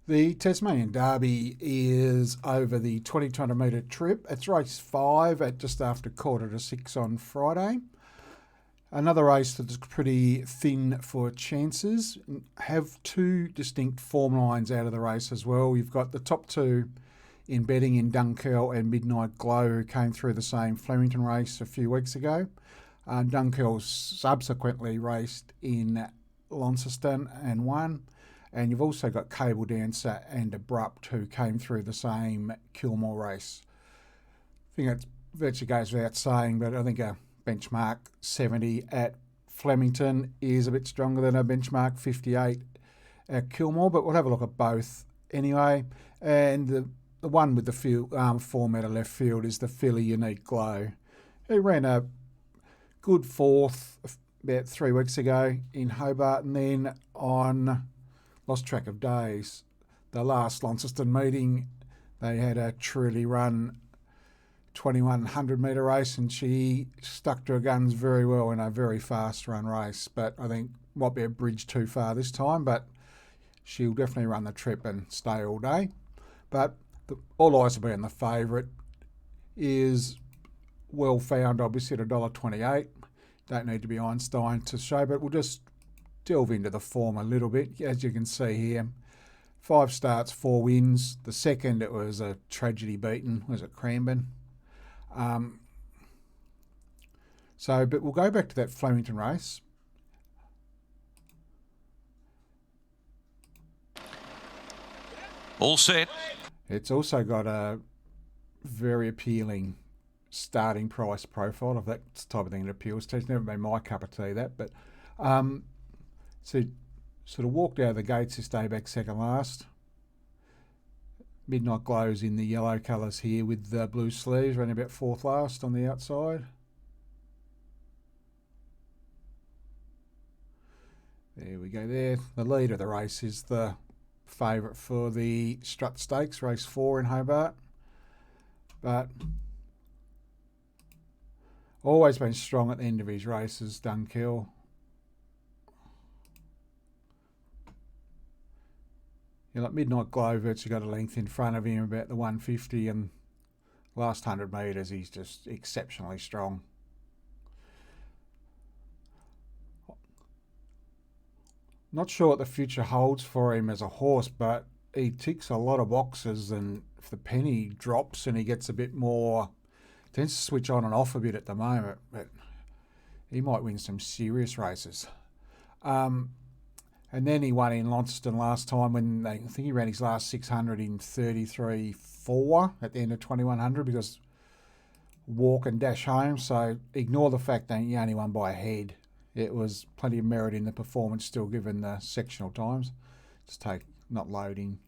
The Tasmanian Derby is over the 2200 metre trip. It's race 5 at just after 5:45 on Friday. Another race that's pretty thin for chances. Have two distinct form lines out of the race as well. You've got the top two in betting in Dunkirk and Midnight Glow, who came through the same Flemington race a few weeks ago. Dunkirk subsequently raced in Launceston and won. And you've also got Cable Dancer and Abrupt, who came through the same Kilmore race. I think it virtually goes without saying, but I think a benchmark 70 at Flemington is a bit stronger than a benchmark 58 at Kilmore, but we'll have a look at both anyway. And the one with the form out of left field is the Philly Unique Glow. He ran a good fourth about 3 weeks ago in Hobart, and then on lost track of days. The last Launceston meeting, they had a truly run 2100 metre race, and she stuck to her guns very well in a very fast run race. But I think might be a bridge too far this time, but she'll definitely run the trip and stay all day. But all eyes will be on the favourite. Is well found, obviously, at $1.28. Don't need to be Einstein to show, but we'll just delve into the form a little bit. As you can see here, 5 starts, 4 wins. The second, it was a tragedy beaten, was at Cranbourne. But we'll go back to that Flemington race. All set. It's also got a very appealing starting price profile, if that's the type of thing that appeals to. It's never been my cup of tea, that, but so sort of walked out of the gates this day back second last. Midnight Glow's in the yellow colours here with the blue sleeves, running about fourth last on the outside. There we go there. The lead of the race is the favourite for the Strut Stakes, race 4 in Hobart. But always been strong at the end of his races, Dunkirk. Like Midnight Glow virtually got a length in front of him, about the 150, and last 100 metres he's just exceptionally strong. Not sure what the future holds for him as a horse, but he ticks a lot of boxes, and if the penny drops and he gets a bit more, tends to switch on and off a bit at the moment, but he might win some serious races. And then he won in Launceston last time when I think he ran his last 600 in 33.4 at the end of 2100 because walk and dash home. So ignore the fact that he only won by a head. It was plenty of merit in the performance still given the sectional times. Just take not loading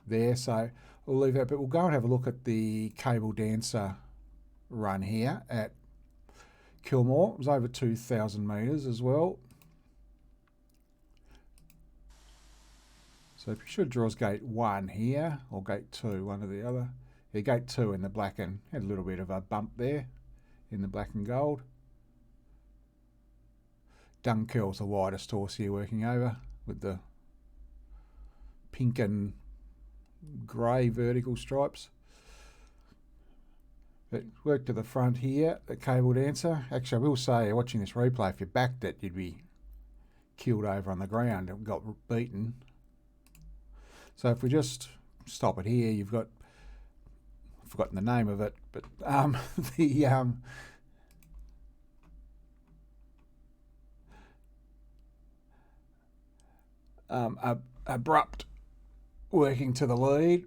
there. So we'll leave that. But we'll go and have a look at the Cable Dancer run here at Kilmore. It was over 2,000 metres as well. So if you should draws gate 1 here, or gate 2, one or the other. Yeah, gate 2 in the black, and had a little bit of a bump there in the black and gold. Dunkirk's the widest horse here working over with the pink and grey vertical stripes. But work to the front here, the Cable Dancer. Actually, I will say, watching this replay, if you backed it, you'd be killed over on the ground. It got beaten. So if we just stop it here, you've got, I've forgotten the name of it, but Abrupt working to the lead,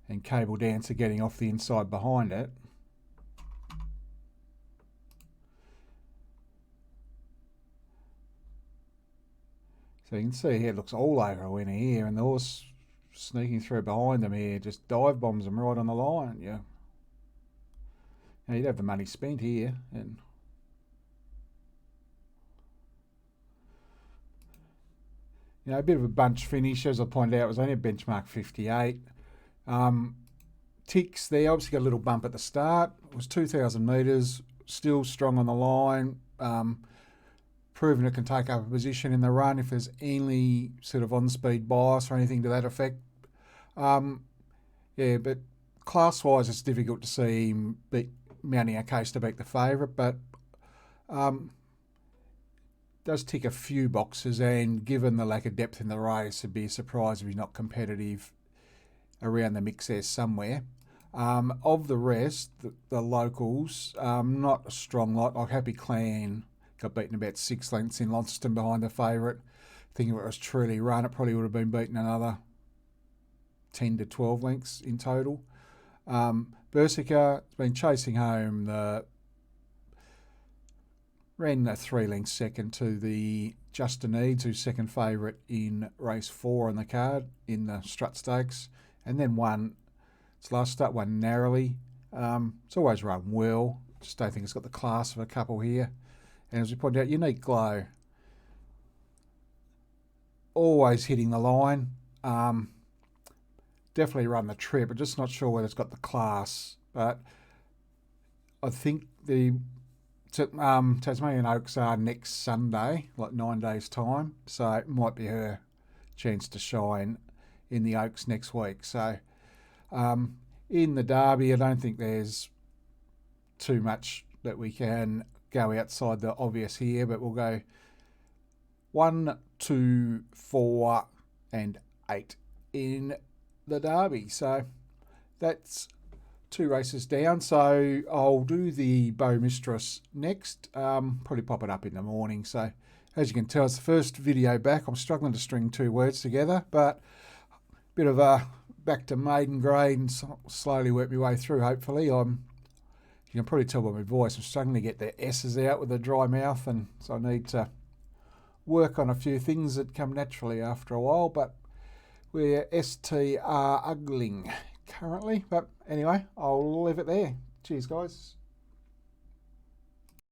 and Cable Dancer getting off the inside behind it. So you can see here, it looks all over a winner here, and the horse sneaking through behind them here just dive bombs them right on the line. Yeah, now you'd have the money spent here, and a bit of a bunch finish, as I pointed out, it was only a benchmark 58. Ticks there, obviously got a little bump at the start. It was 2,000 metres, still strong on the line. proven it can take up a position in the run if there's any sort of on-speed bias or anything to that effect. Yeah, but class-wise, it's difficult to see him mounting a case to beat the favourite, but does tick a few boxes, and given the lack of depth in the race, it'd be a surprise if he's not competitive around the mix there somewhere. Of the rest, the locals, not a strong lot. Like Happy Clan got beaten about 6 lengths in Launceston behind the favourite. I think if it was truly run, it probably would have been beaten another 10 to 12 lengths in total. Berserker has been chasing home ran a 3 lengths second to the Justin Eads, who's second favourite in race 4 on the card in the Strut Stakes, and then won its last start, won narrowly. It's always run well. Just don't think it's got the class of a couple here. And as we pointed out, Unique Glow, always hitting the line. Definitely run the trip. I'm just not sure whether it's got the class. But I think the Tasmanian Oaks are next Sunday, like 9 days' time. So it might be her chance to shine in the Oaks next week. So in the Derby, I don't think there's too much that we can go outside the obvious here, but we'll go 1, 2, 4 and 8 in the Derby. So that's 2 races down. So I'll do the Bow Mistress next, probably pop it up in the morning. So as you can tell, it's the first video back. I'm struggling to string 2 words together, but a bit of a back to maiden grade and slowly work my way through, hopefully. You can probably tell by my voice, I'm struggling to get the S's out with a dry mouth, and so I need to work on a few things that come naturally after a while, but we're STR ugling currently. But anyway, I'll leave it there. Cheers, guys.